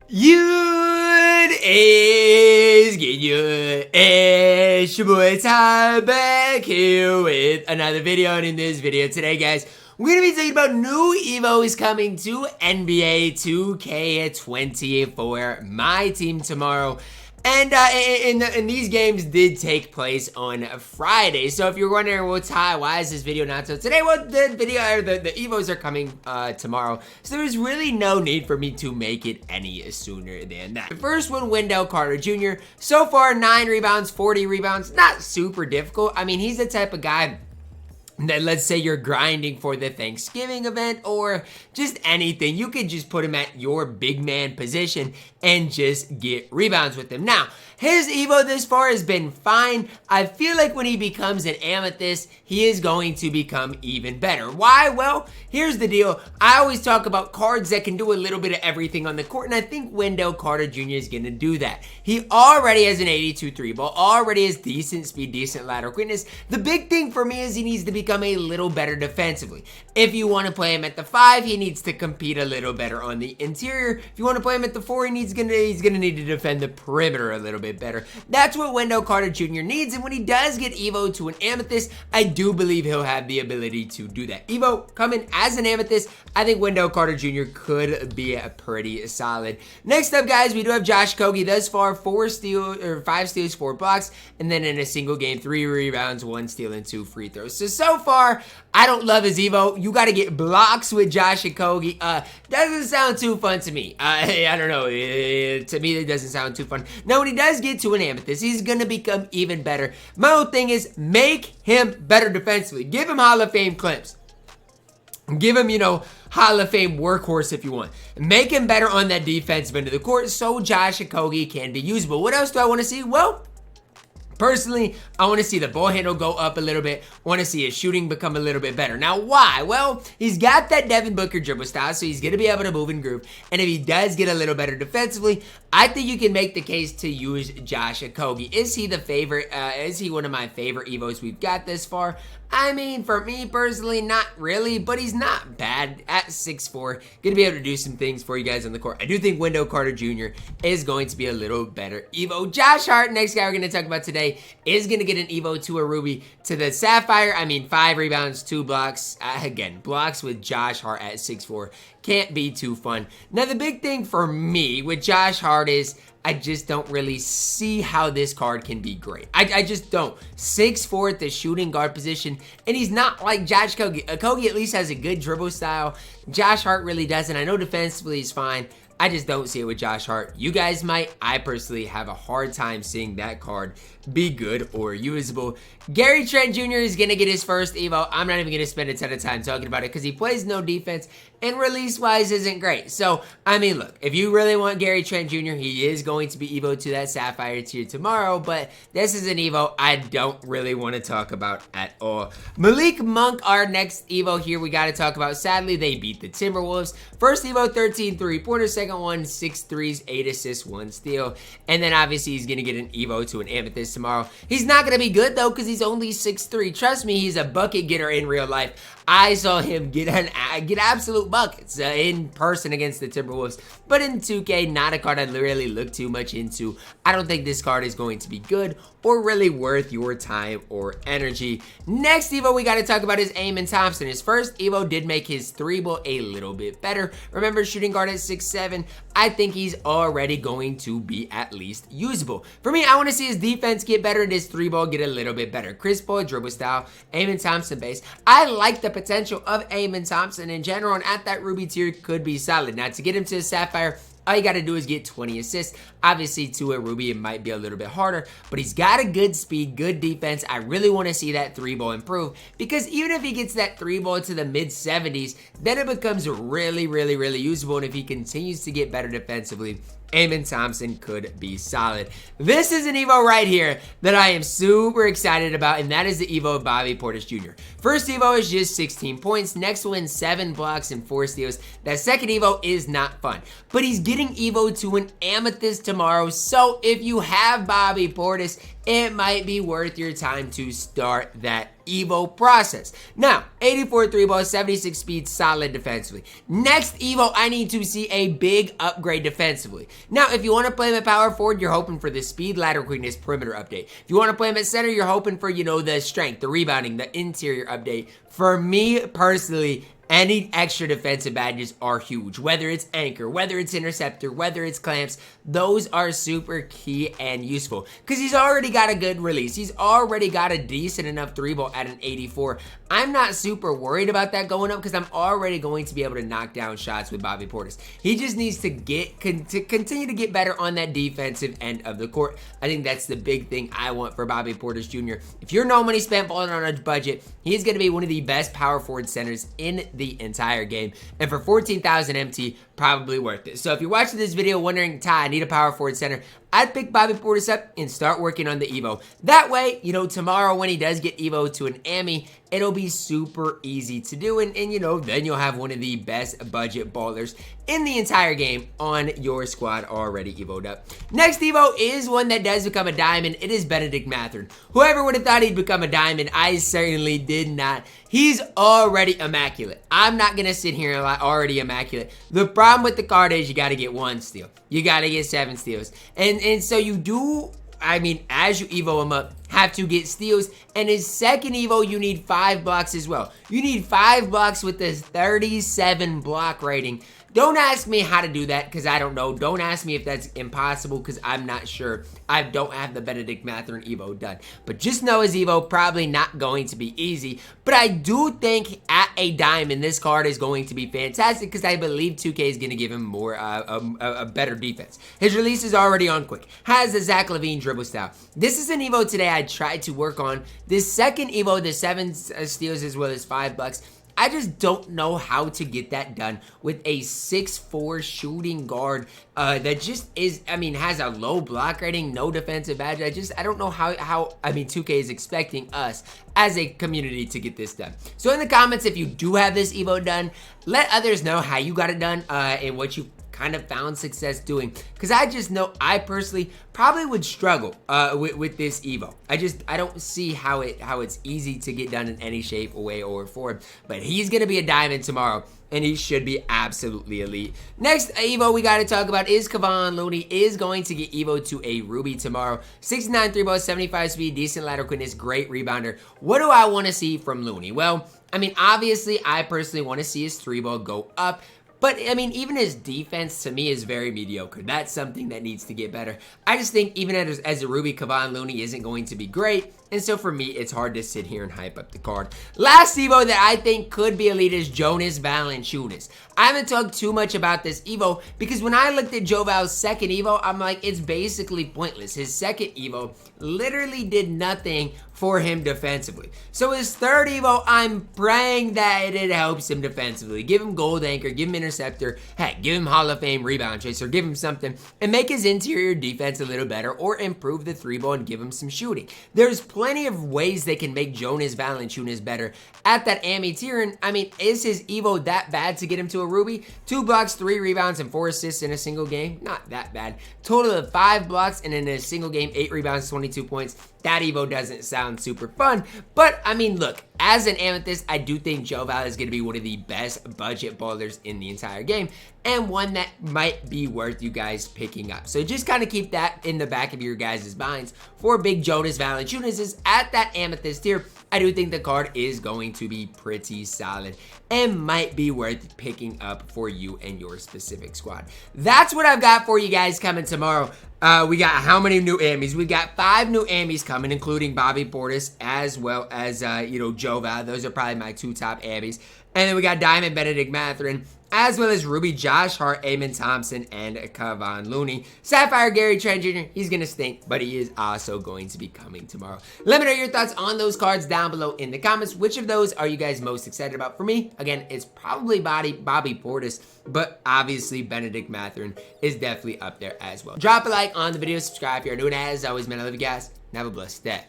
What is good? It's your boy Ty back here with another video, and in this video today, guys, we're gonna be talking about new EVOs coming to NBA 2K24 MyTEAM tomorrow. And these games did take place on Friday. So if you're wondering, well, Ty, why is this video not till today? Well, the EVOs are coming tomorrow. So there's really no need for me to make it any sooner than that. The first one, Wendell Carter Jr. So far, 9 rebounds, 40 rebounds. Not super difficult. I mean, he's the type of guy that, let's say you're grinding for the Thanksgiving event or just anything, you could just put him at your big man position and just get rebounds with him. Now, his Evo this far has been fine. I feel like when he becomes an Amethyst, he is going to become even better. Why? Well, here's the deal. I always talk about cards that can do a little bit of everything on the court, and I think Wendell Carter Jr. is going to do that. He already has an 82 3-ball, already has decent speed, decent lateral quickness. The big thing for me is he needs to become a little better defensively. If you want to play him at the 5, he needs to compete a little better on the interior. If you want to play him at the 4, he's gonna need to defend the perimeter a little bit better. That's what Wendell Carter Jr. needs, and when he does get Evo to an Amethyst, I do believe he'll have the ability to do that. Evo coming as an Amethyst, I think Wendell Carter Jr. could be a pretty solid. Next up, guys, we do have Josh Okogie. Thus far, 5 steals, 4 blocks, and then in a single game, 3 rebounds, 1 steal, and 2 free throws. So far, I don't love his Evo. You got to get blocks with Josh Okogie. Doesn't sound too fun to me. I don't know. To me, it doesn't sound too fun. Now, when he does get to an Amethyst, he's going to become even better. My whole thing is make him better defensively. Give him Hall of Fame clips. Give him, Hall of Fame workhorse if you want. Make him better on that defensive end of the court so Josh Okogie can be usable. What else do I want to see? Well, personally, I want to see the ball handle go up a little bit. I want to see his shooting become a little bit better. Now, why? Well, he's got that Devin Booker dribble style, so he's going to be able to move and groove. And if he does get a little better defensively, I think you can make the case to use Josh Okogie. Is he the favorite? Is he one of my favorite Evos we've got this far? I mean, for me personally, not really, but he's not bad at 6'4". Gonna be able to do some things for you guys on the court. I do think Wendell Carter Jr. is going to be a little better Evo. Josh Hart, next guy we're gonna talk about today, is gonna get an Evo to a Ruby to the Sapphire. I mean, 5 rebounds, 2 blocks. Again, blocks with Josh Hart at 6'4". Can't be too fun. Now, the big thing for me with Josh Hart is I just don't really see how this card can be great. I just don't. 6'4" at the shooting guard position, and he's not like Josh Okogie. Okogie at least has a good dribble style. Josh Hart really doesn't. I know defensively he's fine. I just don't see it with Josh Hart. You guys might. I personally have a hard time seeing that card be good or usable. Gary Trent Jr. is going to get his first Evo. I'm not even going to spend a ton of time talking about it because he plays no defense and release-wise isn't great. So, I mean, look, if you really want Gary Trent Jr., he is going to be Evo to that Sapphire tier tomorrow, but this is an Evo I don't really want to talk about at all. Malik Monk, our next Evo here, we got to talk about. Sadly, they beat the Timberwolves. First Evo, 13 3-pointers. Second one, 6 threes, 8 assists, 1 steal. And then, obviously, he's going to get an Evo to an Amethyst tomorrow. He's not going to be good, though, because he's only 6'3". Trust me, he's a bucket getter in real life. I saw him get absolute buckets in person against the Timberwolves. But in 2K, not a card I really look too much into. I don't think this card is going to be good or really worth your time or energy. Next Evo we got to talk about is Thompson. His first Evo did make his 3-ball a little bit better. Remember, shooting guard at 6'7". I think he's already going to be at least usable. For me, I want to see his defense get better and his 3-ball get a little bit better. Chris Paul dribble style, Thompson base. I like the potential of Thompson in general, and at that Ruby tier could be solid. Now, to get him to a Sapphire, all you got to do is get 20 assists. Obviously, to a Ruby, it might be a little bit harder, but he's got a good speed, good defense. I really want to see that 3-ball improve, because even if he gets that 3-ball to the mid-70s, then it becomes really, really, really usable, and if he continues to get better defensively, Thompson could be solid. This is an Evo right here that I am super excited about, and that is the Evo of Portis Jr. First Evo is just 16 points. Next one, 7 blocks and 4 steals. That second Evo is not fun, but he's getting Evo to an Amethyst tomorrow, so if you have Portis, it might be worth your time to start that Evo process. Now, 84 3 ball, 76 speed, solid defensively. Next Evo, I need to see a big upgrade defensively. Now, if you want to play him at power forward, you're hoping for the speed, lateral quickness, perimeter update. If you want to play him at center, you're hoping for, you know, the strength, the rebounding, the interior update. For me personally, any extra defensive badges are huge, whether it's anchor, whether it's interceptor, whether it's clamps. Those are super key and useful because he's already got a good release. He's already got a decent enough 3-ball at an 84. I'm not super worried about that going up because I'm already going to be able to knock down shots with Bobby Portis. He just needs to continue to get better on that defensive end of the court. I think that's the big thing I want for Bobby Portis Jr. If you're no money spent balling on a budget, he's going to be one of the best power forward centers in the entire game, and for 14,000 MT, probably worth it. So if you're watching this video wondering, Ty, I need a power forward center, I'd pick Bobby Portis up and start working on the Evo. That way, you know, tomorrow when he does get Evo to an AMI, it'll be super easy to do, and you know, then you'll have one of the best budget ballers in the entire game on your squad already Evo'd up. Next Evo is one that does become a diamond. It is Bennedict Mathurin. Whoever would have thought he'd become a diamond, I certainly did not. He's already immaculate. I'm not gonna sit here and lie, already immaculate. The problem with the card is you gotta get 1 steal. You gotta get 7 steals. And so you do, I mean, as you Evo him up, have to get steals. And his second Evo, you need 5 blocks as well. You need 5 blocks with this 37 block rating. Don't ask me how to do that because I don't know. Don't ask me if that's impossible because I'm not sure. I don't have the Bennedict Mathurin Evo done. But just know his Evo probably not going to be easy. But I do think at a diamond, this card is going to be fantastic because I believe 2K is going to give him more a better defense. His release is already on quick. Has the Zach LaVine dribble style. This is an Evo today I tried to work on. This second Evo, the 7 steals as well as 5 bucks. I just don't know how to get that done with a 6'4" shooting guard that just is, I mean, has a low block rating, no defensive badge. I don't know how, I mean, 2K is expecting us as a community to get this done. So in the comments, if you do have this Evo done, let others know how you got it done and what you kind of found success doing, because I just know I personally probably would struggle with this Evo. I don't see how it's easy to get done in any shape, way, or form. But he's gonna be a diamond tomorrow, and he should be absolutely elite. Next Evo we got to talk about is Kevon Looney is going to get Evo to a Ruby tomorrow. 69 3-ball, 75 speed, decent lateral quickness, great rebounder. What do I want to see from Looney? Well, I mean, obviously, I personally want to see his 3-ball go up. But, I mean, even his defense, to me, is very mediocre. That's something that needs to get better. I just think even as a Ruby, Kevon Looney isn't going to be great. And so, for me, it's hard to sit here and hype up the card. Last Evo that I think could be elite is Jonas Valanciunas. I haven't talked too much about this Evo because when I looked at Joe Val's second Evo, I'm like, it's basically pointless. His second Evo literally did nothing for him defensively. So his third Evo, I'm praying that it helps him defensively. Give him gold anchor, give him interceptor, heck, give him Hall of Fame rebound chaser, give him something, and make his interior defense a little better, or improve the 3-ball and give him some shooting. There's plenty of ways they can make Jonas Valanciunas better at that AMI tier, and I mean, is his Evo that bad to get him to a Ruby? 2 blocks, 3 rebounds, and 4 assists in a single game? Not that bad. Total of 5 blocks, and in a single game, 8 rebounds, 22 points. That Evo doesn't sound super fun, but I mean, look, as an Amethyst, I do think Joe Val is going to be one of the best budget ballers in the entire game, and one that might be worth you guys picking up. So just kind of keep that in the back of your guys' minds for big Jonas Valanciunas is at that Amethyst tier. I do think the card is going to be pretty solid and might be worth picking up for you and your specific squad. That's what I've got for you guys coming tomorrow. We got how many new AMIs? We got 5 new AMIs coming, including Bobby Portis as well as, you know, Joe Val. Those are probably my 2 top AMIs. And then we got Diamond Bennedict Mathurin, as well as Ruby Josh Hart, Thompson, and Kevon Looney. Sapphire Gary Trent Jr., he's going to stink, but he is also going to be coming tomorrow. Let me know your thoughts on those cards down below in the comments. Which of those are you guys most excited about? For me, again, it's probably Bobby Portis, but obviously Bennedict Mathurin is definitely up there as well. Drop a like on the video, subscribe if you're new, and as always, man, I love you guys, and have a blessed day.